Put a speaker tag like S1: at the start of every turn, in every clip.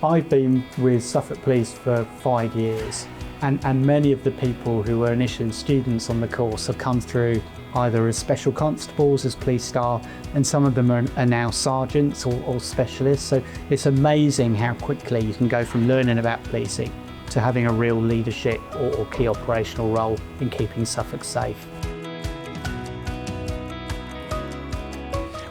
S1: I've been with Suffolk Police for 5 years, and many of the people who were initially students on the course have come through either as special constables, as police staff, and some of them are now sergeants or specialists. So it's amazing how quickly you can go from learning about policing to having a real leadership or key operational role in keeping Suffolk safe.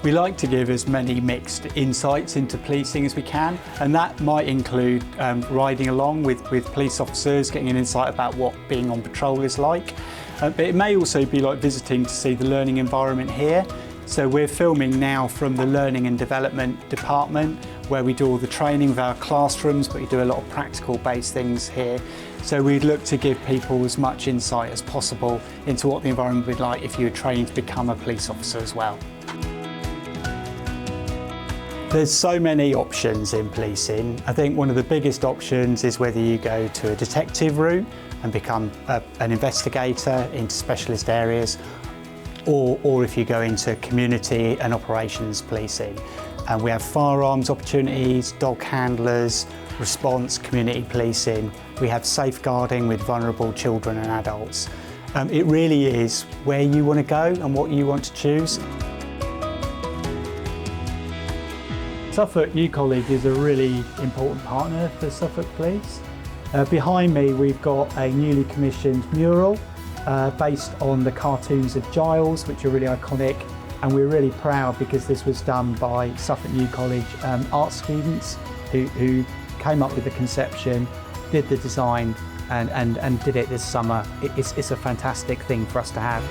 S1: We like to give as many mixed insights into policing as we can, and that might include riding along with police officers, getting an insight about what being on patrol is like. But it may also be like visiting to see the learning environment here. So we're filming now from the Learning and Development Department, where we do all the training of our classrooms, but we do a lot of practical based things here. So we'd look to give people as much insight as possible into what the environment would be like if you were training to become a police officer as well. There's so many options in policing. I think one of the biggest options is whether you go to a detective route and become an investigator into specialist areas, or if you go into community and operations policing. And we have firearms opportunities, dog handlers, response, community policing. We have safeguarding with vulnerable children and adults. It really is where you want to go and what you want to choose. Suffolk New College is a really important partner for Suffolk Police. Behind me we've got a newly commissioned mural based on the cartoons of Giles, which are really iconic, and we're really proud because this was done by Suffolk New College art students who came up with the conception, did the design and did it this summer. It's a fantastic thing for us to have.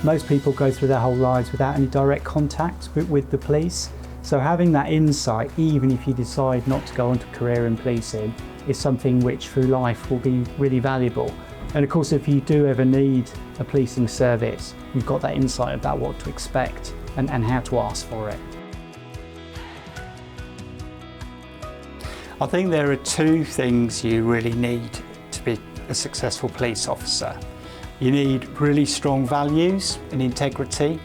S1: Most people go through their whole lives without any direct contact with the police. So having that insight, even if you decide not to go on to a career in policing, is something which through life will be really valuable. And of course, if you do ever need a policing service, you've got that insight about what to expect and how to ask for it. I think there are two things you really need to be a successful police officer. You need really strong values and integrity,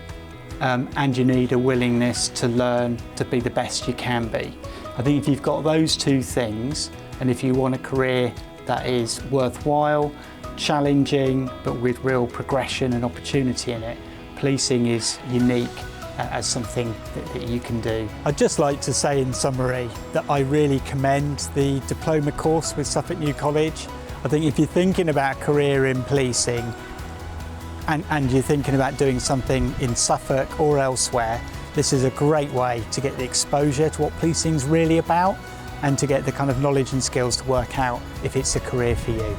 S1: and you need a willingness to learn to be the best you can be. I think if you've got those two things, and if you want a career that is worthwhile, challenging, but with real progression and opportunity in it, policing is unique as something that you can do. I'd just like to say in summary that I really commend the diploma course with Suffolk New College. I think if you're thinking about a career in policing and you're thinking about doing something in Suffolk or elsewhere, this is a great way to get the exposure to what policing's really about and to get the kind of knowledge and skills to work out if it's a career for you.